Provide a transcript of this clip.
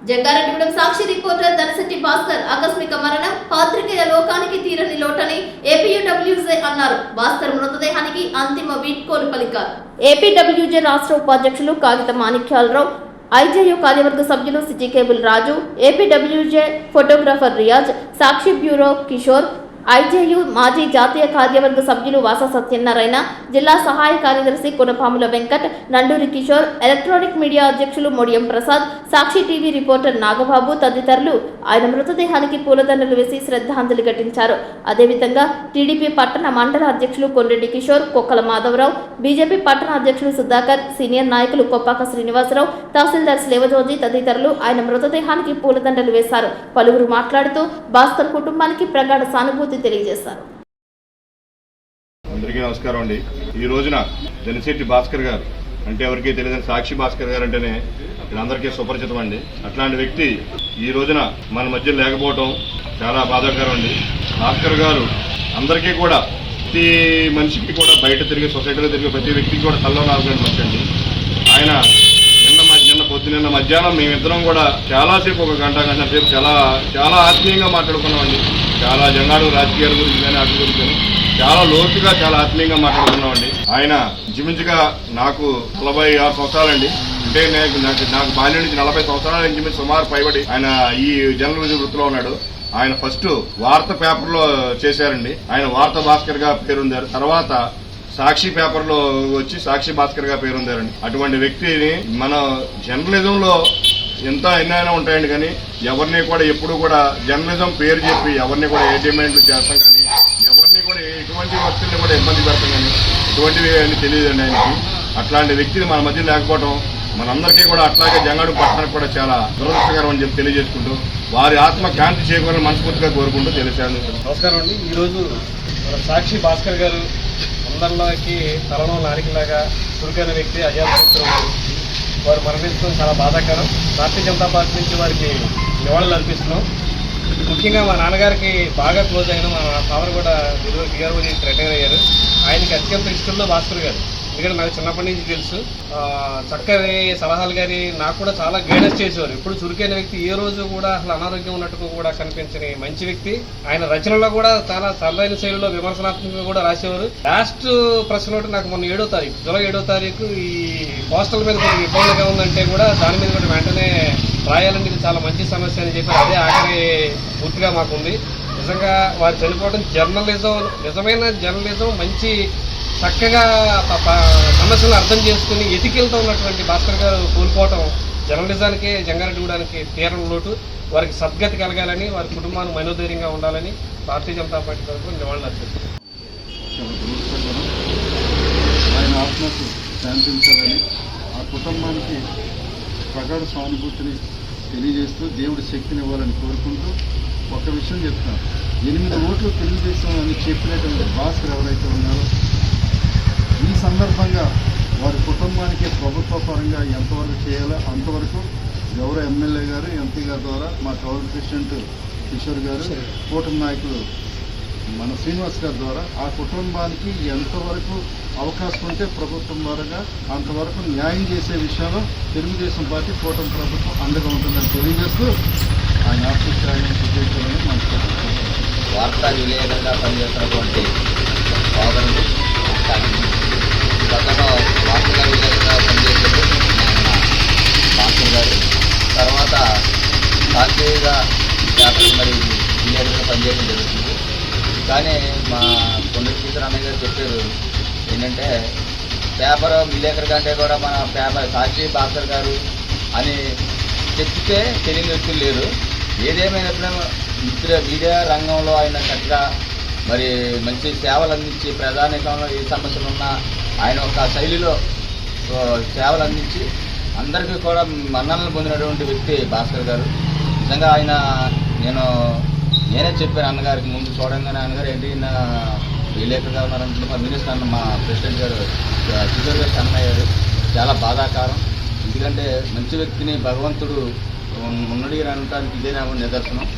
జంగారెడ్డిగూడెం సాక్షి reporter దనశెట్టి Bhaskar ఆకస్మిక మరణం పాత్రికేయ లోకానికి తీరని లోటని ఏపీయూడబ్ల్యూజే అన్నారు. భాస్కర్ మృతదేహానికి అంతిమ వీడ్కోలు పలికారు. ఏపీడబ్ల్యూజే రాష్ట్ర ఉపాధ్యక్షులు కాగిత మాణిక్యాలరావు, ఐజేయు కార్యవర్గ సభ్యులు సిటీ కేబుల్ రాజు, ఏపీడబ్ల్యూజే ఫోటోగ్రాఫర్ రియాజ్, సాక్షి బ్యూరో కిషోర్, ఐజేయు మాజీ జాతీయ కార్యవర్గ సభ్యులు వాస సత్యనారాయణ, జిల్లా సహాయ కార్యదర్శి కొనపాముల వెంకట్, నండూరి కిషోర్, ఎలక్ట్రానిక్ మీడియా అధ్యక్షులు మొడియం ప్రసాద్, సాక్షి టీవీ రిపోర్టర్ నాగబాబు తదితరులు ఆయన మృతదేహానికి పూలదండలు వేసి శ్రద్ధాంజలి ఘటించారు. అదేవిధంగా టీడీపీ పట్టణ మండల అధ్యక్షులు కొండ్రెడ్డి కిషోర్, కొక్కల మాధవరావు, బీజేపీ పట్టణ అధ్యక్షులు సుధాకర్, సీనియర్ నాయకులు కొప్పాక శ్రీనివాసరావు, తహసీల్దార్ శివజ్యోతి తదితరులు ఆయన మృతదేహానికి పూలదండలు వేశారు. పలువురు మాట్లాడుతూ భాస్కర్ కుటుంబానికి ప్రగాఢ సానుభూతి తెలియజేశారు. అందరికీ నమస్కారం అండి. ఈ రోజున దనశెట్టి భాస్కర్ గారు అంటే ఎవరికీ తెలియదని సాక్షి భాస్కర్ గారు అంటేనే అందరికీ సుపరిచితం అండి. అట్లాంటి వ్యక్తి ఈ రోజున మన మధ్య లేకపోవడం చాలా బాధాకరం అండి. భాస్కర్ గారు అందరికీ కూడా ప్రతి మనిషికి కూడా బయట తిరిగే సొసైటీలో తిరిగే ప్రతి వ్యక్తికి కూడా కల్లో నాలుగు మనిషి అండి. ఆయన నిన్న మధ్యాహ్నం మేమిద్దరం కూడా చాలాసేపు ఒక గంట సేపు చాలా ఆత్మీయంగా మాట్లాడుకున్నామండి. చాలా జంగాడు రాజకీయాల గురించి కానీ వాటి గురించి కానీ చాలా లోతుగా చాలా ఆత్మీయంగా మాట్లాడుకున్నామండి. ఆయన ఇంచుమించుగా నాకు 46 సంవత్సరాలండి. అంటే నాకు బాల్యం నుంచి 40 సంవత్సరాలు ఇంచుమించు సుమారు పైబడి ఆయన ఈ జర్నలిజం వృత్తిలో ఉన్నాడు. ఆయన ఫస్ట్ వార్త పేపర్లో చేశారండి. ఆయన వార్తా భాస్కర్ గా పేరొందారు. తర్వాత సాక్షి పేపర్ లో వచ్చి సాక్షి భాస్కర్ గా పేరొందారండి. అటువంటి వ్యక్తిని మన జర్నలిజంలో ఎన్నైనా ఉంటాయండి. కానీ ఎవరిని కూడా ఎప్పుడు కూడా జర్నలిజం పేరు చెప్పి ఎవరిని కూడా ఏ డిమాండ్లు చేస్తాం కానీ ఎవరిని కూడా ఎటువంటి వ్యక్తుల్ని కూడా ఇబ్బంది పెడతాం కానీ ఎటువంటివి అని తెలియదండి ఆయనకి. అట్లాంటి వ్యక్తిని మన మధ్య లేకపోవడం మనందరికీ కూడా అట్లాగే జంగాడు పట్టణానికి కూడా చాలా దురదృష్టకరం అని చెప్పి తెలియజేసుకుంటూ వారి ఆత్మ శాంతి చేకూరాలని మనస్ఫూర్తిగా కోరుకుంటూ తెలియజేయాలి. నమస్కారం అండి. ఈరోజు సాక్షి భాస్కర్ గారు అందరిలోకి తలలో నారికలాగా చురుకైన వ్యక్తి అజాత వారు మరణించడం చాలా బాధాకరం. భారతీయ జనతా పార్టీ నుంచి వారికి నివాళులు అర్పిస్తున్నాం. ముఖ్యంగా మా నాన్నగారికి బాగా క్లోజ్ అయిన మా ఫాదర్ కూడా డిఆర్ఓ రిటైర్ అయ్యారు. ఆయనకి అత్యంత ఇష్టంలో భాస్కర్ గారు. ఎందుకంటే నాకు చిన్నప్పటి నుంచి తెలుసు. చక్కని సలహాలు కానీ నాకు కూడా చాలా గైడెన్స్ చేసేవారు. ఇప్పుడు చురుకైన వ్యక్తి, ఏ రోజు కూడా అసలు అనారోగ్యం ఉన్నట్టుగా కూడా కనిపించని మంచి వ్యక్తి. ఆయన రచనలో కూడా చాలా సరళైన శైలిలో విమర్శనాత్మకంగా కూడా రాసేవారు. లాస్ట్ ప్రెస్ నోట్ నాకు మొన్న 7వ తారీఖు జూలై 7వ తారీఖు ఈ పోస్టల్ మీద కొంచెం ఇబ్బందిగా ఉందంటే కూడా దాని మీద కూడా వెంటనే రాయాలంటే ఇది చాలా మంచి సమస్య అని చెప్పి అదే ఆఖరి పూర్తిగా మాకుంది. నిజంగా వారు చనిపోవడం జర్నలిజం, నిజమైన జర్నలిజం మంచి చక్కగా సమస్యలను అర్థం చేసుకుని ఎతికెళ్తూ ఉన్నటువంటి భాస్కర్ గారు కోల్పోవటం జర్నలిజానికి జంగారెడ్డిగూడానికి తీరం లోటు. వారికి సద్గతి కలగాలని, వారి కుటుంబాన్ని మనోధైర్యంగా ఉండాలని భారతీయ జనతా పార్టీ తరఫున నివాళులు అర్పిస్తారు. ఆయన ఆత్మకు శాంతించాలని, ఆ కుటుంబానికి ప్రగాఢ సానుభూతిని తెలియజేస్తూ దేవుడి శక్తిని ఇవ్వాలని కోరుకుంటూ ఒక విషయం చెప్తున్నాను. 8 ఓట్లు తెలుగుదేశం అని చెప్పినటువంటి భాస్కర్ ఎవరైతే ఉన్నారో ఈ సందర్భంగా వారి కుటుంబానికి ప్రభుత్వ పరంగా ఎంతవరకు చేయాలో అంతవరకు గౌరవ ఎమ్మెల్యే గారు, ఎంపీ గారి ద్వారా మా టౌన్ ప్రెసిడెంట్ కిషోర్ గారు, కూటమి నాయకులు మన శ్రీనివాస్ గారి ద్వారా ఆ కుటుంబానికి ఎంతవరకు అవకాశం ఉంటే ప్రభుత్వం ద్వారా అంతవరకు న్యాయం చేసే విషయంలో తెలుగుదేశం పార్టీ కూటమి ప్రభుత్వం అండగా ఉంటుందని తెలియజేస్తూ ఆయన ఆశీర్వాదాన్ని చూపించాలని మనసు వార్తా విలేకరుగా పనిచేస్తున్నటువంటి సోదరుడు గతంలో వార్తా విలేకరుగా పనిచేసేది భాస్కర్ గారు. తర్వాత సాక్షిగా మరి విలేకరుగా పనిచేయడం జరుగుతుంది. కానీ మా కొండటి కిషోర్ అన్నయ్య గారు చెప్పారు ఏంటంటే పేపర్ విలేకరు కంటే కూడా మన పేపర్ సాక్షి భాస్కర్ గారు అని చెప్తే తెలియని వ్యక్తులు లేరు. ఏదేమైనా మీడియా రంగంలో ఆయన చక్కగా మరి మంచి సేవలు అందించి ప్రజానీకంలో ఏ సమస్యలు ఉన్నా ఆయన ఒక శైలిలో సేవలు అందించి అందరికీ కూడా మన్ననలు పొందినటువంటి వ్యక్తి భాస్కర్ గారు. నిజంగా ఆయన నేనే చెప్పాను అన్నగారికి ముందు చూడంగానే, అన్నగారు ఏంటి నా విలేకరుగా ఉన్నారంటే మా మినిస్టర్ అన్న మా ప్రెసిడెంట్ గారు కిషోర్ గారు అన్నయ్యారు. చాలా బాధాకరం. ఎందుకంటే మంచి వ్యక్తిని భగవంతుడు ఉన్నడిగా అనడానికి ఇదే నిదర్శనం.